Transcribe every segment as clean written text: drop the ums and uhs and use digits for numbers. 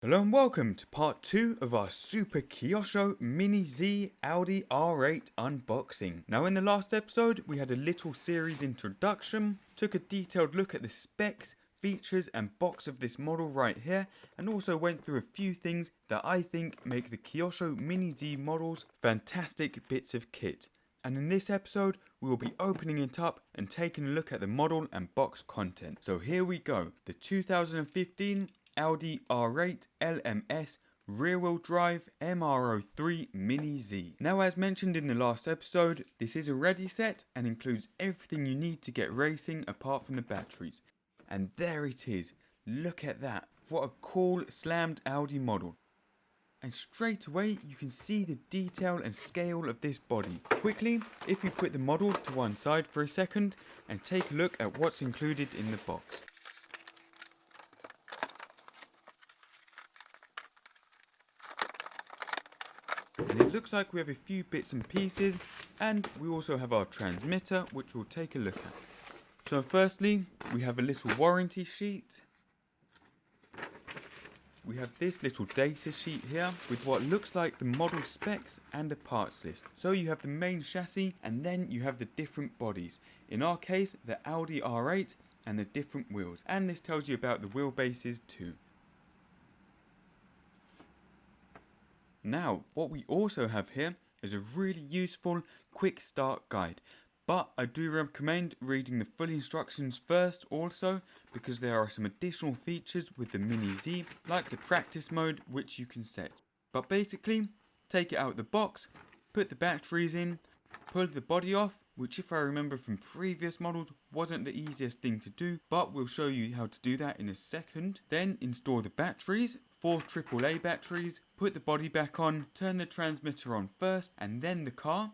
Hello and welcome to part 2 of our Super Kyosho Mini-Z Audi R8 unboxing. Now in the last episode we had a little series introduction, took a detailed look at the specs, features and box of this model right here, and also went through a few things that I think make the Kyosho Mini-Z models fantastic bits of kit. And in this episode we will be opening it up and taking a look at the model and box content. So here we go, the 2015 Audi R8 LMS rear-wheel drive MR03 Mini-Z. Now as mentioned in the last episode, this is a ready set and includes everything you need to get racing apart from the batteries. And there it is, look at that, what a cool slammed Audi model. And straight away you can see the detail and scale of this body. Quickly, if you put the model to one side for a second and take a look at what's included in the box. And it looks like we have a few bits and pieces, and we also have our transmitter, which we'll take a look at. So firstly, we have a little warranty sheet. We have this little data sheet here with what looks like the model specs and a parts list. So you have the main chassis and then you have the different bodies. In our case, the Audi R8 and the different wheels. And this tells you about the wheelbases too. Now, what we also have here is a really useful quick start guide, but I do recommend reading the full instructions first also, because there are some additional features with the Mini-Z, like the practice mode which you can set. But basically, take it out of the box, put the batteries in, pull the body off, which if I remember from previous models wasn't the easiest thing to do, but we'll show you how to do that in a second. Then install the batteries, 4 AAA batteries, put the body back on, turn the transmitter on first and then the car,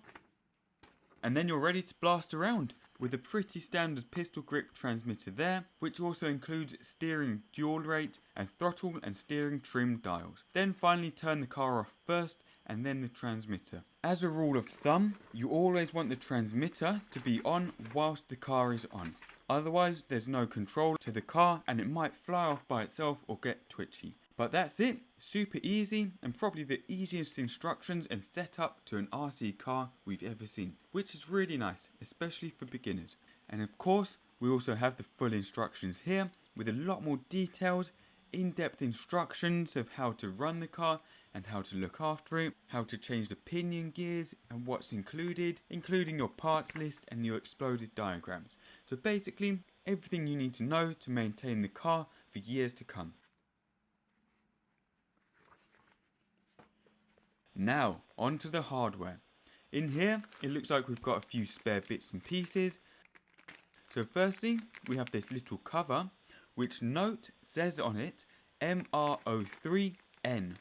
and then you're ready to blast around with a pretty standard pistol grip transmitter there, which also includes steering dual rate and throttle and steering trim dials. Then finally turn the car off first and then the transmitter. As a rule of thumb, you always want the transmitter to be on whilst the car is on. Otherwise there's no control to the car and it might fly off by itself or get twitchy. But that's it, super easy and probably the easiest instructions and setup to an RC car we've ever seen, which is really nice, especially for beginners. And of course, we also have the full instructions here with a lot more details, in-depth instructions of how to run the car and how to look after it, how to change the pinion gears and what's included, including your parts list and your exploded diagrams. So basically, everything you need to know to maintain the car for years to come. Now, onto the hardware. In here, it looks like we've got a few spare bits and pieces. So firstly, we have this little cover, which note says on it, MR03N.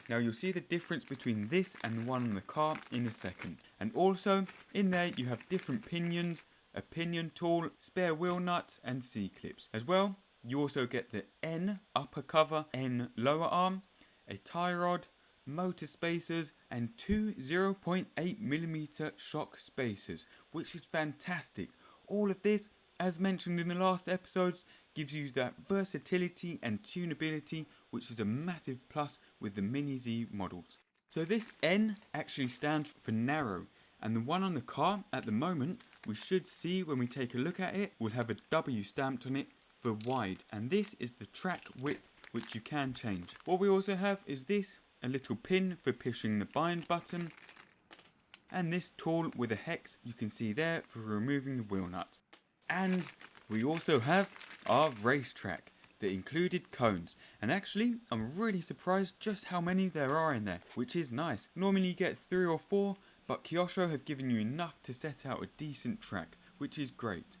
Now you'll see the difference between this and the one on the car in a second. And also, in there you have different pinions, a pinion tool, spare wheel nuts and C-clips. As well, you also get the N upper cover, N lower arm, a tie rod, motor spacers and 2 0.8mm shock spacers, which is fantastic. All of this, as mentioned in the last episodes, gives you that versatility and tunability, which is a massive plus with the Mini-Z models. So this N actually stands for narrow, and the one on the car at the moment we should see when we take a look at it will have a W stamped on it for wide, and this is the track width which you can change. What we also have is this, a little pin for pushing the bind button, and this tool with a hex you can see there for removing the wheel nut. And we also have our racetrack, the included cones, and actually I'm really surprised just how many there are in there, which is nice. Normally you get 3 or 4, but Kyosho have given you enough to set out a decent track, which is great.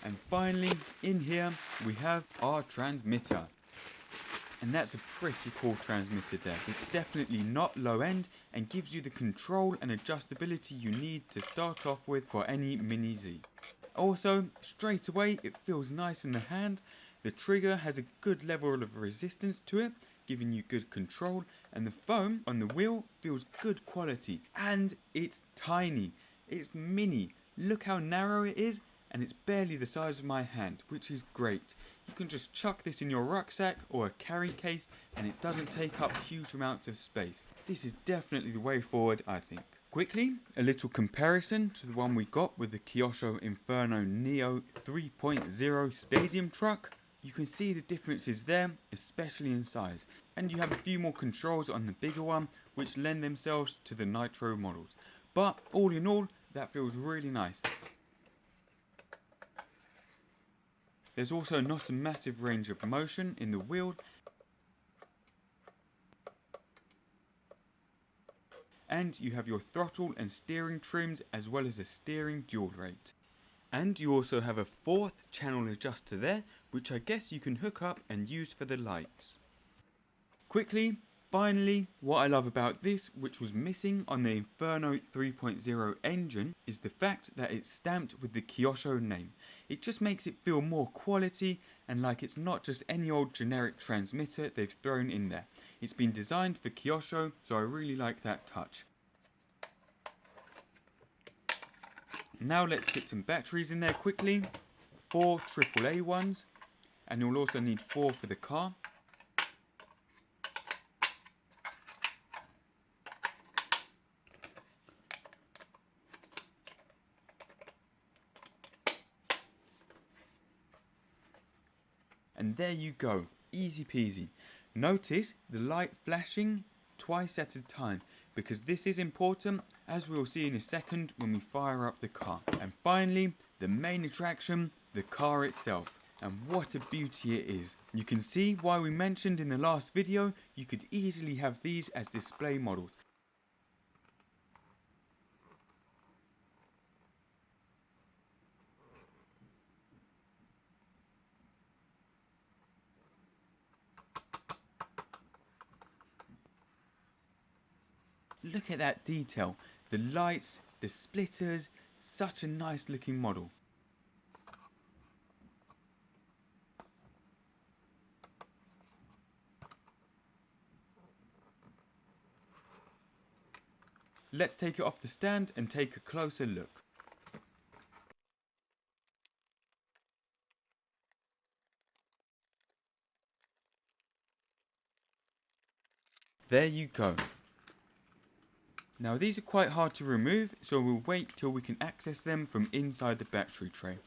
And finally, in here we have our transmitter. And that's a pretty cool transmitter there. It's definitely not low end and gives you the control and adjustability you need to start off with for any Mini-Z. Also, straight away it feels nice in the hand. The trigger has a good level of resistance to it, giving you good control, and the foam on the wheel feels good quality. And it's tiny, it's mini. Look how narrow it is, and it's barely the size of my hand, which is great. You can just chuck this in your rucksack or a carry case and it doesn't take up huge amounts of space. This is definitely the way forward, I think. Quickly, a little comparison to the one we got with the Kyosho Inferno Neo 3.0 Stadium truck. You can see the differences there, especially in size, and you have a few more controls on the bigger one which lend themselves to the Nitro models. But all in all, that feels really nice. There's also not a massive range of motion in the wheel, and you have your throttle and steering trims as well as a steering dual rate. And you also have a 4th channel adjuster there, which I guess you can hook up and use for the lights. Quickly, finally, what I love about this, which was missing on the Inferno 3.0 engine, is the fact that it's stamped with the Kyosho name. It just makes it feel more quality and like it's not just any old generic transmitter they've thrown in there. It's been designed for Kyosho, so I really like that touch. Now let's get some batteries in there quickly. 4 AAA ones, and you'll also need 4 for the car. And there you go, easy peasy. Notice the light flashing twice at a time, because this is important, as we'll see in a second when we fire up the car. And finally, the main attraction, the car itself. And what a beauty it is. You can see why we mentioned in the last video, you could easily have these as display models. Look at that detail, the lights, the splitters, such a nice looking model. Let's take it off the stand and take a closer look. There you go. Now these are quite hard to remove, so we'll wait till we can access them from inside the battery tray.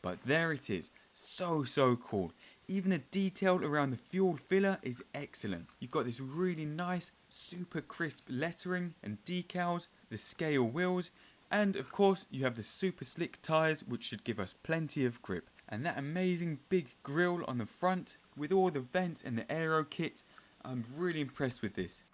But there it is, so cool. Even the detail around the fuel filler is excellent. You've got this really nice, super crisp lettering and decals, the scale wheels, and of course you have the super slick tyres which should give us plenty of grip. And that amazing big grille on the front with all the vents and the aero kit, I'm really impressed with this.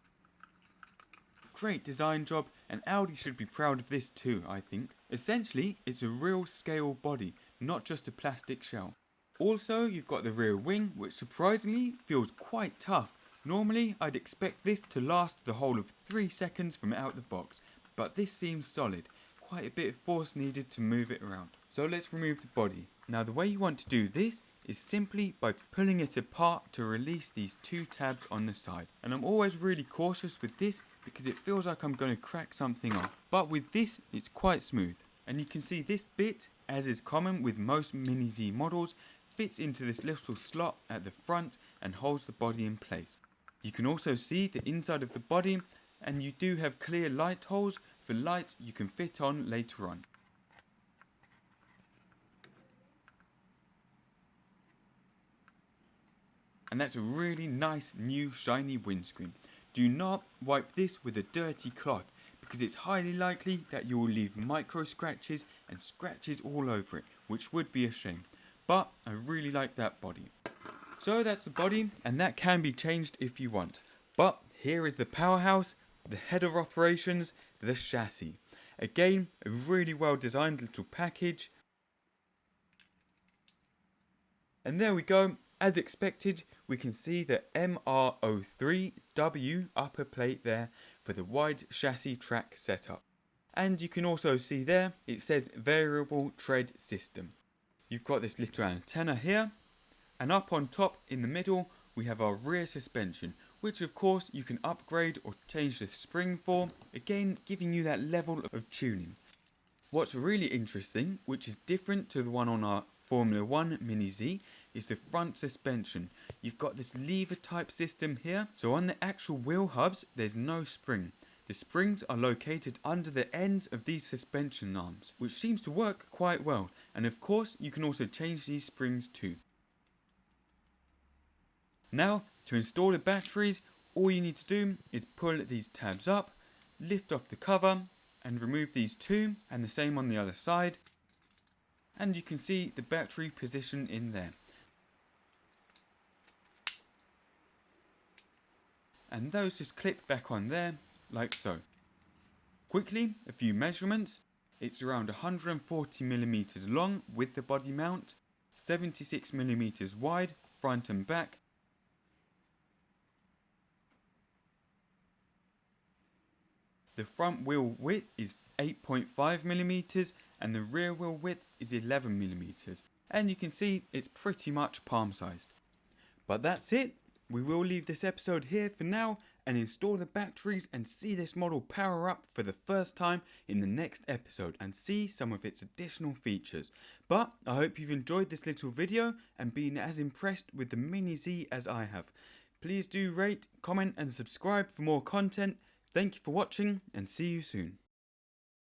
Great design job, and Audi should be proud of this too, I think. Essentially, it's a real scale body, not just a plastic shell. Also, you've got the rear wing, which surprisingly feels quite tough. Normally, I'd expect this to last the whole of 3 seconds from out the box, but this seems solid. Quite a bit of force needed to move it around. So let's remove the body. Now the way you want to do this is simply by pulling it apart to release these 2 tabs on the side. And I'm always really cautious with this because it feels like I'm going to crack something off. But with this, it's quite smooth. And you can see this bit, as is common with most Mini-Z models, fits into this little slot at the front and holds the body in place. You can also see the inside of the body, and you do have clear light holes for lights you can fit on later on. And that's a really nice new shiny windscreen. Do not wipe this with a dirty cloth because it's highly likely that you will leave micro scratches and scratches all over it, which would be a shame. But I really like that body. So that's the body, and that can be changed if you want. But here is the powerhouse, the head of operations, the chassis. Again, a really well designed little package. And there we go. As expected, we can see the MR03W upper plate there for the wide chassis track setup. And you can also see there, it says variable tread system. You've got this little antenna here, and up on top in the middle, we have our rear suspension, which of course you can upgrade or change the spring for, again giving you that level of tuning. What's really interesting, which is different to the one on our Formula 1 Mini-Z, is the front suspension. You've got this lever type system here, so on the actual wheel hubs there's no spring. The springs are located under the ends of these suspension arms, which seems to work quite well, and of course you can also change these springs too. Now, to install the batteries, all you need to do is pull these tabs up, lift off the cover, and remove these two, and the same on the other side, and you can see the battery position in there. And those just clip back on there, like so. Quickly, a few measurements. It's around 140mm long with the body mount, 76mm wide, front and back. The front wheel width is 8.5mm and the rear wheel width is 11mm. And you can see it's pretty much palm sized. But that's it. We will leave this episode here for now and install the batteries and see this model power up for the first time in the next episode and see some of its additional features. But I hope you've enjoyed this little video and been as impressed with the Mini-Z as I have. Please do rate, comment and subscribe for more content. Thank you for watching and see you soon.